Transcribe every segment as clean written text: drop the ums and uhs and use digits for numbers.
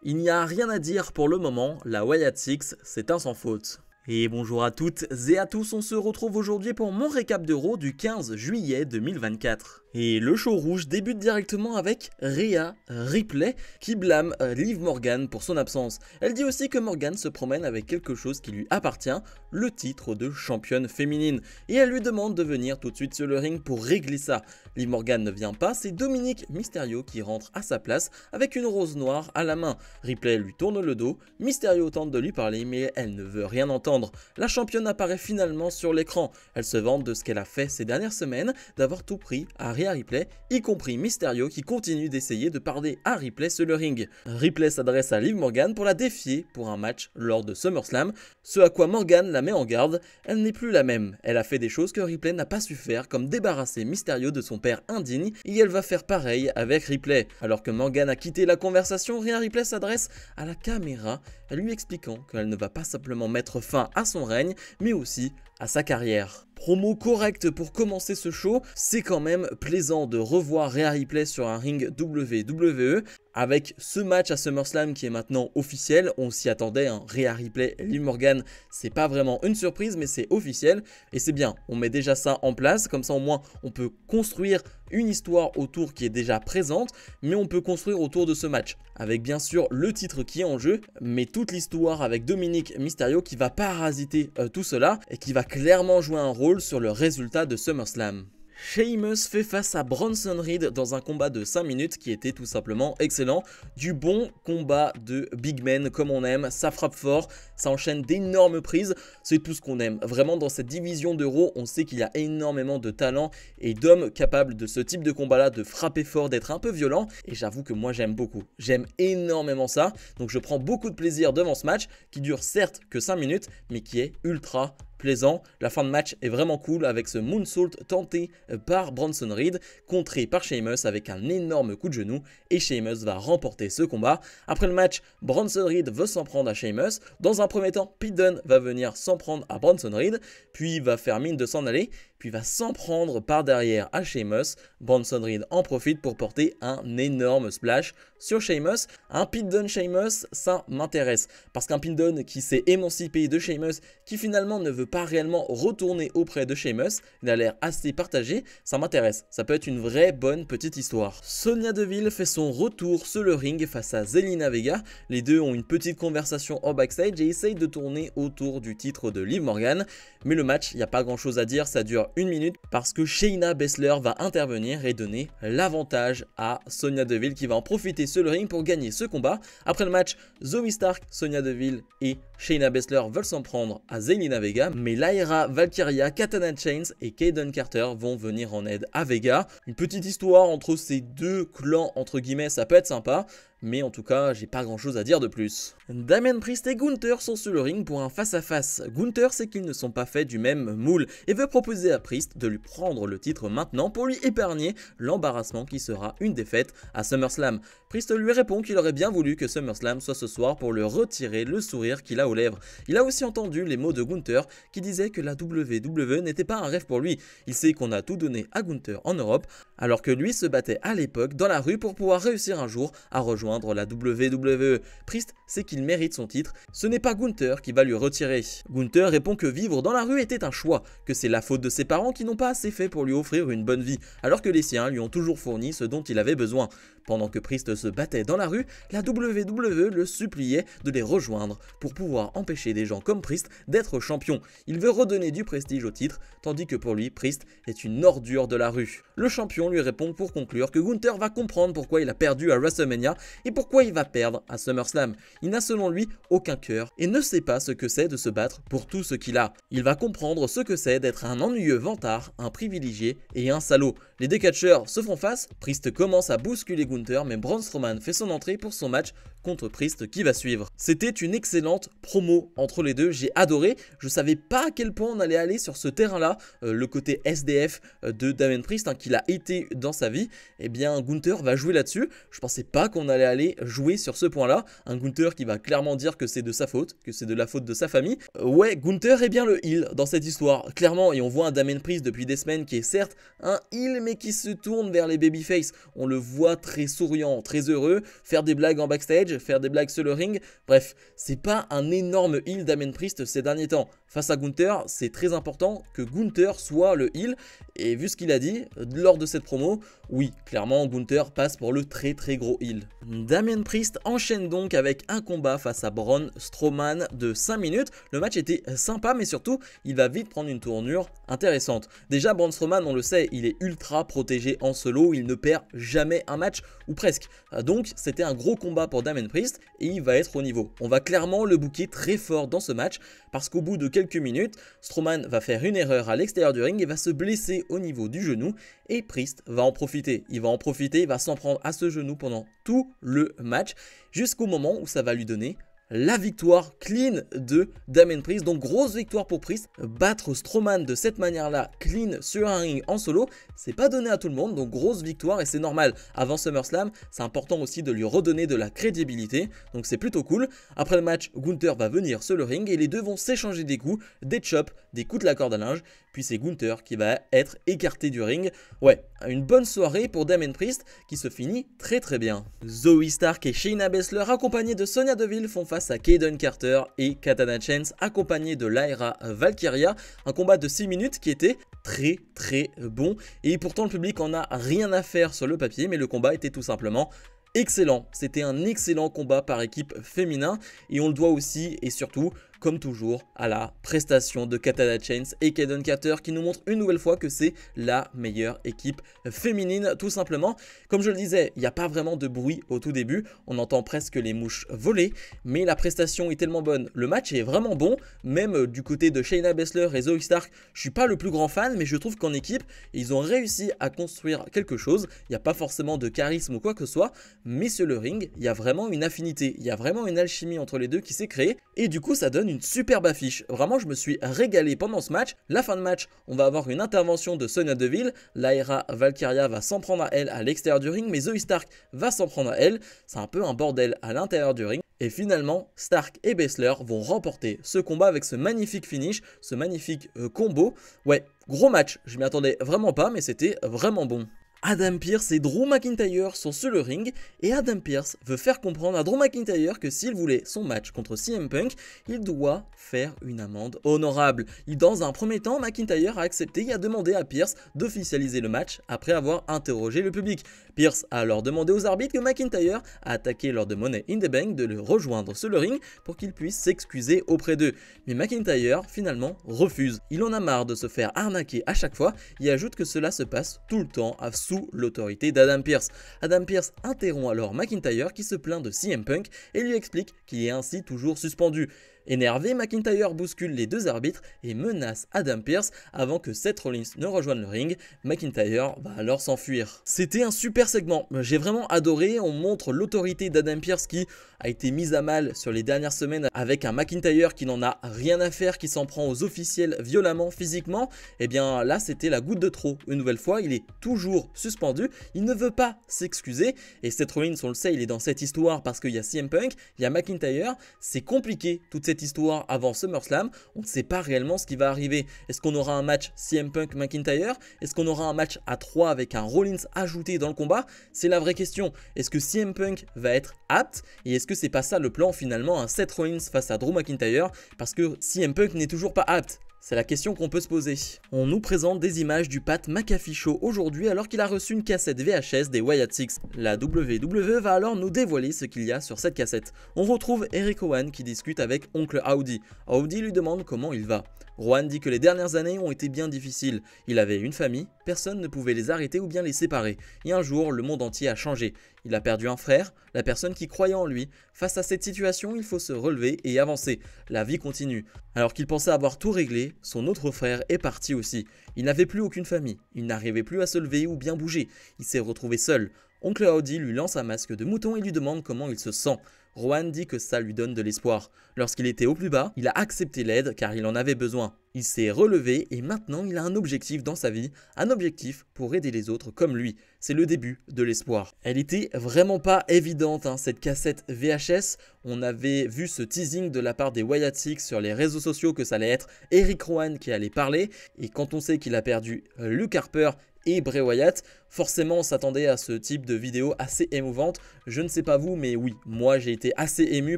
Il n'y a rien à dire pour le moment, la Wyatt Six, c'est un sans faute. Et bonjour à toutes et à tous, on se retrouve aujourd'hui pour mon récap de Raw du 15 juillet 2024. Et le show rouge débute directement avec Rhea Ripley qui blâme Liv Morgan pour son absence. Elle dit aussi que Morgan se promène avec quelque chose qui lui appartient, le titre de championne féminine. Et elle lui demande de venir tout de suite sur le ring pour régler ça. Liv Morgan ne vient pas, c'est Dominic Mysterio qui rentre à sa place avec une rose noire à la main. Ripley lui tourne le dos, Mysterio tente de lui parler mais elle ne veut rien entendre. La championne apparaît finalement sur l'écran. Elle se vante de ce qu'elle a fait ces dernières semaines, d'avoir tout pris à Rhea Ripley, y compris Mysterio qui continue d'essayer de parler à Ripley sur le ring. Ripley s'adresse à Liv Morgan pour la défier pour un match lors de SummerSlam, ce à quoi Morgan la met en garde. Elle n'est plus la même, elle a fait des choses que Ripley n'a pas su faire, comme débarrasser Mysterio de son père indigne, et elle va faire pareil avec Ripley. Alors que Morgan a quitté la conversation, Rhea Ripley s'adresse à la caméra, lui expliquant qu'elle ne va pas simplement mettre fin à son règne, mais aussi à sa carrière. Promo correcte pour commencer ce show, c'est quand même plaisant de revoir Rhea Ripley sur un ring WWE. Avec ce match à SummerSlam qui est maintenant officiel, on s'y attendait, hein. Rhea Ripley, Liv Morgan, c'est pas vraiment une surprise mais c'est officiel et c'est bien, on met déjà ça en place, comme ça au moins on peut construire une histoire autour qui est déjà présente, mais on peut construire autour de ce match, avec bien sûr le titre qui est en jeu, mais toute l'histoire avec Dominic Mysterio qui va parasiter tout cela et qui va clairement jouer un rôle sur le résultat de SummerSlam. Sheamus fait face à Bronson Reed dans un combat de 5 minutes qui était tout simplement excellent. Du bon combat de big men comme on aime, ça frappe fort, ça enchaîne d'énormes prises, c'est tout ce qu'on aime. Vraiment dans cette division de Raw, on sait qu'il y a énormément de talent et d'hommes capables de ce type de combat là, de frapper fort, d'être un peu violent. Et j'avoue que moi j'aime beaucoup, j'aime énormément ça. Donc je prends beaucoup de plaisir devant ce match qui dure certes que 5 minutes mais qui est ultra plaisant. La fin de match est vraiment cool avec ce moonsault tenté par Bronson Reed, contré par Sheamus avec un énorme coup de genou et Sheamus va remporter ce combat. Après le match, Bronson Reed veut s'en prendre à Sheamus. Dans un premier temps, Pete Dunne va venir s'en prendre à Bronson Reed, puis va faire mine de s'en aller, puis va s'en prendre par derrière à Sheamus. Bronson Reed en profite pour porter un énorme splash sur Sheamus. Un Pete Dunne Sheamus, ça m'intéresse, parce qu'un Pete Dunne qui s'est émancipé de Sheamus, qui finalement ne veut pas réellement retourner auprès de Sheamus, il a l'air assez partagé, ça m'intéresse, ça peut être une vraie bonne petite histoire. Sonya Deville fait son retour sur le ring face à Zelina Vega, les deux ont une petite conversation en backstage et essayent de tourner autour du titre de Liv Morgan, mais le match, il n'y a pas grand chose à dire, ça dure 1 minute parce que Shayna Baszler va intervenir et donner l'avantage à Sonya Deville qui va en profiter sur le ring pour gagner ce combat. Après le match, Zoey Stark, Sonya Deville et Shayna Baszler veulent s'en prendre à Zelina Vega, mais Lyra Valkyria, Katana Chains et Kayden Carter vont venir en aide à Vega. Une petite histoire entre ces deux clans entre guillemets, ça peut être sympa. Mais en tout cas, j'ai pas grand chose à dire de plus. Damian Priest et Gunther sont sur le ring pour un face-à-face. Gunther sait qu'ils ne sont pas faits du même moule et veut proposer à Priest de lui prendre le titre maintenant pour lui épargner l'embarrassement qui sera une défaite à SummerSlam. Priest lui répond qu'il aurait bien voulu que SummerSlam soit ce soir pour lui retirer le sourire qu'il a aux lèvres. Il a aussi entendu les mots de Gunther qui disait que la WWE n'était pas un rêve pour lui. Il sait qu'on a tout donné à Gunther en Europe alors que lui se battait à l'époque dans la rue pour pouvoir réussir un jour à rejoindre la WWE. Priest sait qu'il mérite son titre, ce n'est pas Gunther qui va lui retirer. Gunther répond que vivre dans la rue était un choix, que c'est la faute de ses parents qui n'ont pas assez fait pour lui offrir une bonne vie, alors que les siens lui ont toujours fourni ce dont il avait besoin. Pendant que Priest se battait dans la rue, la WWE le suppliait de les rejoindre pour pouvoir empêcher des gens comme Priest d'être champion. Il veut redonner du prestige au titre, tandis que pour lui, Priest est une ordure de la rue. Le champion lui répond pour conclure que Gunther va comprendre pourquoi il a perdu à WrestleMania et pourquoi il va perdre à SummerSlam. Il n'a selon lui aucun cœur et ne sait pas ce que c'est de se battre pour tout ce qu'il a. Il va comprendre ce que c'est d'être un ennuyeux vantard, un privilégié et un salaud. Les deux catcheurs se font face, Priest commence à bousculer Gunther mais Braun Strowman fait son entrée pour son match contre Priest qui va suivre. C'était une excellente promo entre les deux, j'ai adoré, je savais pas à quel point on allait aller sur ce terrain là, le côté SDF de Damian Priest qu'il a été dans sa vie, et bien Gunther va jouer là-dessus, je pensais pas qu'on allait aller jouer sur ce point là, un Gunther qui va clairement dire que c'est de sa faute, que c'est de la faute de sa famille. Ouais, Gunther est bien le heel dans cette histoire, clairement, et on voit un Damian Priest depuis des semaines qui est certes un heel mais qui se tourne vers les babyface, on le voit très souriant, très heureux, faire des blagues en backstage, backstage, faire des blagues sur le ring. Bref, c'est pas un énorme heel Damien Priest ces derniers temps. Face à Gunther, c'est très important que Gunther soit le heel. Et vu ce qu'il a dit lors de cette promo, oui, clairement Gunther passe pour le très gros heel. Damien Priest enchaîne donc avec un combat face à Braun Strowman de 5 minutes. Le match était sympa, mais surtout, il va vite prendre une tournure intéressante. Déjà, Braun Strowman, on le sait, il est ultra protégé en solo, il ne perd jamais un match, ou presque. Donc, c'était un gros combat pour Damien Priest, et il va être au niveau. On va clairement le booker très fort dans ce match, parce qu'au bout de quelques minutes, Strowman va faire une erreur à l'extérieur du ring et va se blesser au niveau du genou, et Priest va en profiter. Il va s'en prendre à ce genou pendant tout le match, jusqu'au moment où ça va lui donner la victoire clean de Damien Priest. Donc grosse victoire pour Priest. Battre Strowman de cette manière là, clean sur un ring en solo, c'est pas donné à tout le monde, donc grosse victoire et c'est normal. Avant SummerSlam, c'est important aussi de lui redonner de la crédibilité, donc c'est plutôt cool. Après le match, Gunther va venir sur le ring et les deux vont s'échanger des coups, des chops, des coups de la corde à linge, puis c'est Gunther qui va être écarté du ring. Ouais, une bonne soirée pour Damien Priest qui se finit très bien. Zoey Stark et Shayna Baszler accompagnés de Sonya Deville font face à Kayden Carter et Katana Chance accompagnés de Lyra Valkyria. Un combat de 6 minutes qui était très bon et pourtant le public en a rien à faire sur le papier, mais le combat était tout simplement excellent. C'était un excellent combat par équipe féminin et on le doit aussi et surtout, comme toujours, à la prestation de Katana Chance et Kayden Carter qui nous montre une nouvelle fois que c'est la meilleure équipe féminine tout simplement. Comme je le disais, il n'y a pas vraiment de bruit au tout début, on entend presque les mouches voler, mais la prestation est tellement bonne, le match est vraiment bon, même du côté de Shayna Baszler et Zoey Stark, je suis pas le plus grand fan, mais je trouve qu'en équipe, ils ont réussi à construire quelque chose, il n'y a pas forcément de charisme ou quoi que ce soit, mais sur le ring, il y a vraiment une affinité, il y a vraiment une alchimie entre les deux qui s'est créée, et du coup ça donne une superbe affiche. Vraiment, je me suis régalé pendant ce match. La fin de match, on va avoir une intervention de Sonya Deville. Lyra Valkyria va s'en prendre à elle à l'extérieur du ring, mais Zoey Stark va s'en prendre à elle. C'est un peu un bordel à l'intérieur du ring. Et finalement, Stark et Baszler vont remporter ce combat avec ce magnifique finish, ce magnifique combo. Ouais, gros match. Je m'y attendais vraiment pas, mais c'était vraiment bon. Adam Pearce et Drew McIntyre sont sur le ring et Adam Pearce veut faire comprendre à Drew McIntyre que s'il voulait son match contre CM Punk, il doit faire une amende honorable. Dans un premier temps, McIntyre a accepté et a demandé à Pearce d'officialiser le match après avoir interrogé le public. Pearce a alors demandé aux arbitres que McIntyre a attaqué lors de Money in the Bank de le rejoindre sur le ring pour qu'il puisse s'excuser auprès d'eux. Mais McIntyre finalement refuse. Il en a marre de se faire arnaquer à chaque fois et ajoute que cela se passe tout le temps sous l'autorité d'Adam Pearce. Adam Pearce interrompt alors McIntyre qui se plaint de CM Punk et lui explique qu'il est ainsi toujours suspendu. Énervé, McIntyre bouscule les deux arbitres et menace Adam Pearce avant que Seth Rollins ne rejoigne le ring. McIntyre va alors s'enfuir. C'était un super segment, j'ai vraiment adoré. On montre l'autorité d'Adam Pearce qui a été mise à mal sur les dernières semaines avec un McIntyre qui n'en a rien à faire, qui s'en prend aux officiels violemment, physiquement. Et bien là, c'était la goutte de trop. Une nouvelle fois, il est toujours suspendu, il ne veut pas s'excuser. Et Seth Rollins, on le sait, il est dans cette histoire parce qu'il y a CM Punk, il y a McIntyre. C'est compliqué toute cette histoire avant SummerSlam, on ne sait pas réellement ce qui va arriver. Est-ce qu'on aura un match CM Punk McIntyre? Est-ce qu'on aura un match à 3 avec un Rollins ajouté dans le combat? C'est la vraie question. Est-ce que CM Punk va être apte? Et est-ce que c'est pas ça le plan finalement, un Seth Rollins face à Drew McIntyre? Parce que CM Punk n'est toujours pas apte. C'est la question qu'on peut se poser. On nous présente des images du Pat McAfee Show aujourd'hui alors qu'il a reçu une cassette VHS des Wyatt Six. La WWE va alors nous dévoiler ce qu'il y a sur cette cassette. On retrouve Eric Rowan qui discute avec Oncle Howdy. Howdy lui demande comment il va. Rowan dit que les dernières années ont été bien difficiles. Il avait une famille, personne ne pouvait les arrêter ou bien les séparer. Et un jour, le monde entier a changé. Il a perdu un frère, la personne qui croyait en lui. Face à cette situation, il faut se relever et avancer. La vie continue. Alors qu'il pensait avoir tout réglé, son autre frère est parti aussi. Il n'avait plus aucune famille. Il n'arrivait plus à se lever ou bien bouger. Il s'est retrouvé seul. Oncle Howdy lui lance un masque de mouton et lui demande comment il se sent. Rowan dit que ça lui donne de l'espoir. Lorsqu'il était au plus bas, il a accepté l'aide car il en avait besoin. Il s'est relevé et maintenant il a un objectif dans sa vie, un objectif pour aider les autres comme lui. C'est le début de l'espoir. Elle était vraiment pas évidente cette cassette VHS. On avait vu ce teasing de la part des Wyatt Six sur les réseaux sociaux que ça allait être Eric Rowan qui allait parler. Et quand on sait qu'il a perdu Luke Harper et Bray Wyatt. Forcément, on s'attendait à ce type de vidéo assez émouvante. Je ne sais pas vous, mais oui, moi j'ai été assez ému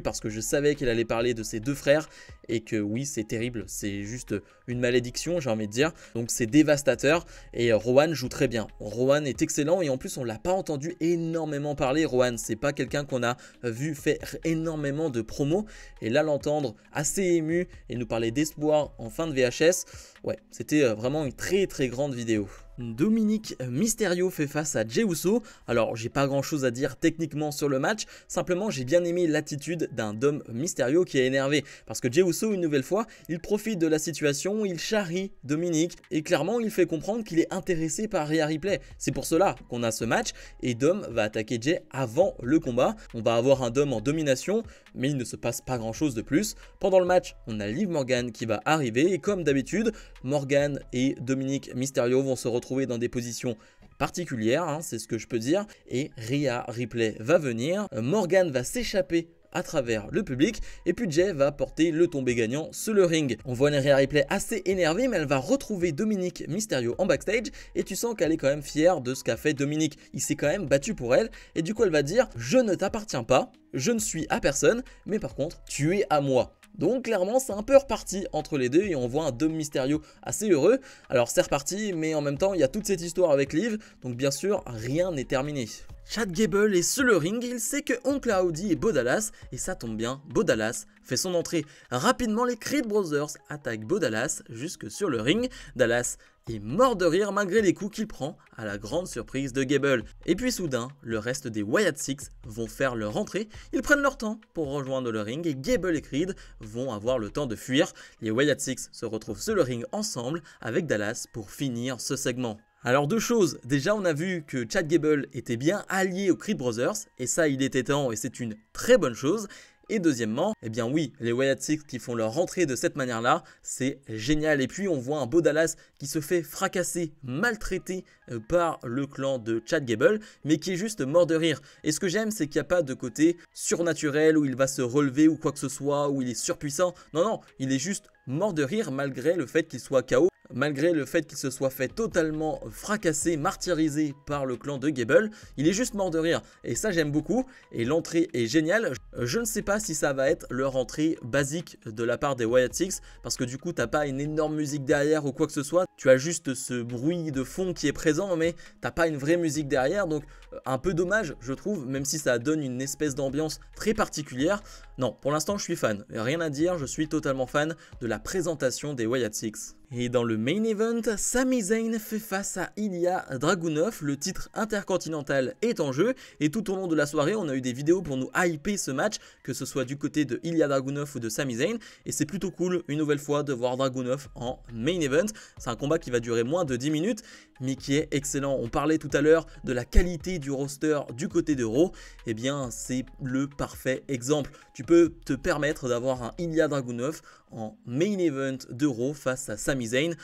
parce que je savais qu'il allait parler de ses deux frères et que oui, c'est terrible, c'est juste une malédiction, j'ai envie de dire. Donc c'est dévastateur et Rowan joue très bien. Rowan est excellent et en plus on l'a pas entendu énormément parler. Rowan, c'est pas quelqu'un qu'on a vu faire énormément de promos et là l'entendre assez ému et nous parler d'espoir en fin de VHS, ouais, c'était vraiment une très grande vidéo. Dominic Mysterio fait face à Jey Uso. Alors j'ai pas grand chose à dire techniquement sur le match, simplement j'ai bien aimé l'attitude d'un Dom Mysterio qui est énervé parce que Jey Uso une nouvelle fois il profite de la situation, il charrie Dominic et clairement il fait comprendre qu'il est intéressé par Rhea Ripley. C'est pour cela qu'on a ce match et Dom va attaquer Jey avant le combat. On va avoir un Dom en domination mais il ne se passe pas grand chose de plus. Pendant le match on a Liv Morgan qui va arriver et comme d'habitude Morgan et Dominic Mysterio vont se retrouver dans des positions particulières, hein, c'est ce que je peux dire, et Rhea Ripley va venir, Morgan va s'échapper à travers le public et puis Jey va porter le tombé gagnant sur le ring. On voit une Rhea Ripley assez énervée mais elle va retrouver Dominic Mysterio en backstage et tu sens qu'elle est quand même fière de ce qu'a fait Dominic. Il s'est quand même battu pour elle et du coup elle va dire je ne t'appartiens pas, je ne suis à personne mais par contre tu es à moi. Donc clairement c'est un peu reparti entre les deux et on voit un Dom Mysterio assez heureux. Alors c'est reparti mais en même temps il y a toute cette histoire avec Liv, donc bien sûr rien n'est terminé. Chad Gable est sur le ring, il sait que Oncle Howdy est Bo Dallas et ça tombe bien, Bo Dallas fait son entrée. Rapidement les Creed Brothers attaquent Bo Dallas jusque sur le ring. Dallas est mort de rire malgré les coups qu'il prend à la grande surprise de Gable. Et puis soudain, le reste des Wyatt Six vont faire leur entrée, ils prennent leur temps pour rejoindre le ring et Gable et Creed vont avoir le temps de fuir. Les Wyatt Six se retrouvent sur le ring ensemble avec Dallas pour finir ce segment. Alors deux choses, déjà on a vu que Chad Gable était bien allié aux Creed Brothers et ça il était temps et c'est une très bonne chose. Et deuxièmement, eh bien oui, les Wyatt Six qui font leur rentrée de cette manière-là, c'est génial. Et puis on voit un Bo Dallas qui se fait fracasser, maltraiter par le clan de Chad Gable, mais qui est juste mort de rire. Et ce que j'aime, c'est qu'il n'y a pas de côté surnaturel où il va se relever ou quoi que ce soit, où il est surpuissant. Non, non, il est juste mort de rire malgré le fait qu'il soit KO. Malgré le fait qu'il se soit fait totalement fracasser, martyrisé par le clan de Gable, il est juste mort de rire. Et ça j'aime beaucoup, et l'entrée est géniale. Je ne sais pas si ça va être leur entrée basique de la part des Wyatt Six, parce que du coup t'as pas une énorme musique derrière ou quoi que ce soit. Tu as juste ce bruit de fond qui est présent, mais t'as pas une vraie musique derrière, donc un peu dommage je trouve, même si ça donne une espèce d'ambiance très particulière. Non, pour l'instant je suis fan, rien à dire, je suis totalement fan de la présentation des Wyatt Six. Et dans le main event, Sami Zayn fait face à Ilya Dragunov, le titre intercontinental est en jeu et tout au long de la soirée on a eu des vidéos pour nous hyper ce match, que ce soit du côté de Ilya Dragunov ou de Sami Zayn, et c'est plutôt cool une nouvelle fois de voir Dragunov en main event. C'est un combat qui va durer moins de 10 minutes mais qui est excellent. On parlait tout à l'heure de la qualité du roster du côté de Raw, et bien c'est le parfait exemple. Tu peux te permettre d'avoir un Ilya Dragunov en main event de Raw face à Sami Zayn.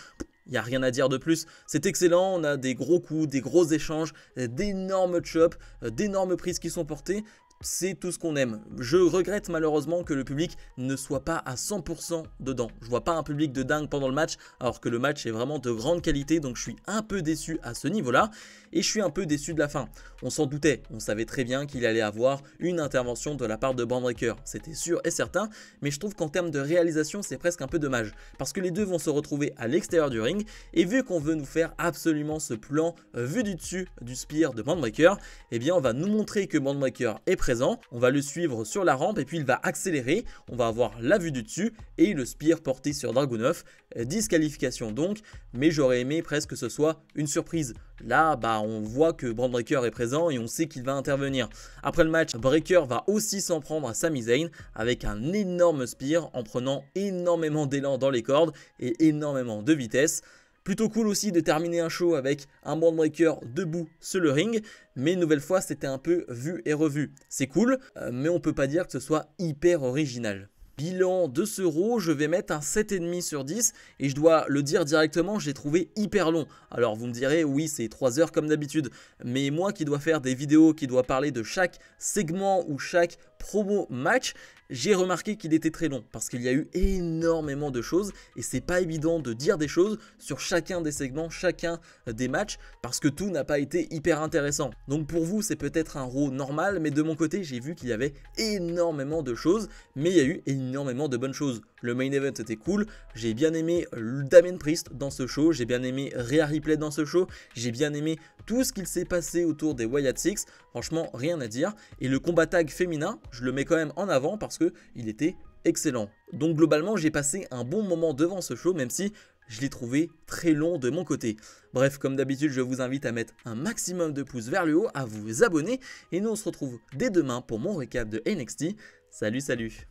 Il n'y a rien à dire de plus, c'est excellent, on a des gros coups, des gros échanges, d'énormes chops, d'énormes prises qui sont portées. C'est tout ce qu'on aime. Je regrette malheureusement que le public ne soit pas à 100% dedans. Je vois pas un public de dingue pendant le match, alors que le match est vraiment de grande qualité, donc je suis un peu déçu à ce niveau-là. Et je suis un peu déçu de la fin. On s'en doutait, on savait très bien qu'il allait avoir une intervention de la part de Bron Breakker. C'était sûr et certain, mais je trouve qu'en termes de réalisation, c'est presque un peu dommage. Parce que les deux vont se retrouver à l'extérieur du ring, et vu qu'on veut nous faire absolument ce plan vu du dessus du spear de Bron Breakker, eh bien on va nous montrer que Bron Breakker est présent, on va le suivre sur la rampe et puis il va accélérer, on va avoir la vue du dessus et le spear porté sur Dragunov, disqualification donc, mais j'aurais aimé presque que ce soit une surprise. Là, bah, on voit que Bron Breakker est présent et on sait qu'il va intervenir. Après le match, Breakker va aussi s'en prendre à Sami Zayn avec un énorme spear en prenant énormément d'élan dans les cordes et énormément de vitesse. Plutôt cool aussi de terminer un show avec un Bron Breakker debout sur le ring, mais une nouvelle fois c'était un peu vu et revu. C'est cool, mais on peut pas dire que ce soit hyper original. Bilan de ce Raw, je vais mettre un 7,5 sur 10 et je dois le dire directement, j'ai trouvé hyper long. Alors vous me direz, oui c'est 3 heures comme d'habitude, mais moi qui dois faire des vidéos, qui dois parler de chaque segment ou chaque promo match, j'ai remarqué qu'il était très long parce qu'il y a eu énormément de choses et c'est pas évident de dire des choses sur chacun des segments, chacun des matchs parce que tout n'a pas été hyper intéressant. Donc pour vous c'est peut-être un Raw normal, mais de mon côté j'ai vu qu'il y avait énormément de choses, mais il y a eu énormément de bonnes choses. Le main event était cool, j'ai bien aimé Damien Priest dans ce show, j'ai bien aimé Rhea Ripley dans ce show, j'ai bien aimé tout ce qu'il s'est passé autour des Wyatt Six, franchement rien à dire. Et le combat tag féminin, je le mets quand même en avant parce que il était excellent. Donc globalement j'ai passé un bon moment devant ce show, même si je l'ai trouvé très long de mon côté. Bref, comme d'habitude, je vous invite à mettre un maximum de pouces vers le haut, à vous abonner, et nous on se retrouve dès demain pour mon récap de NXT. Salut, salut!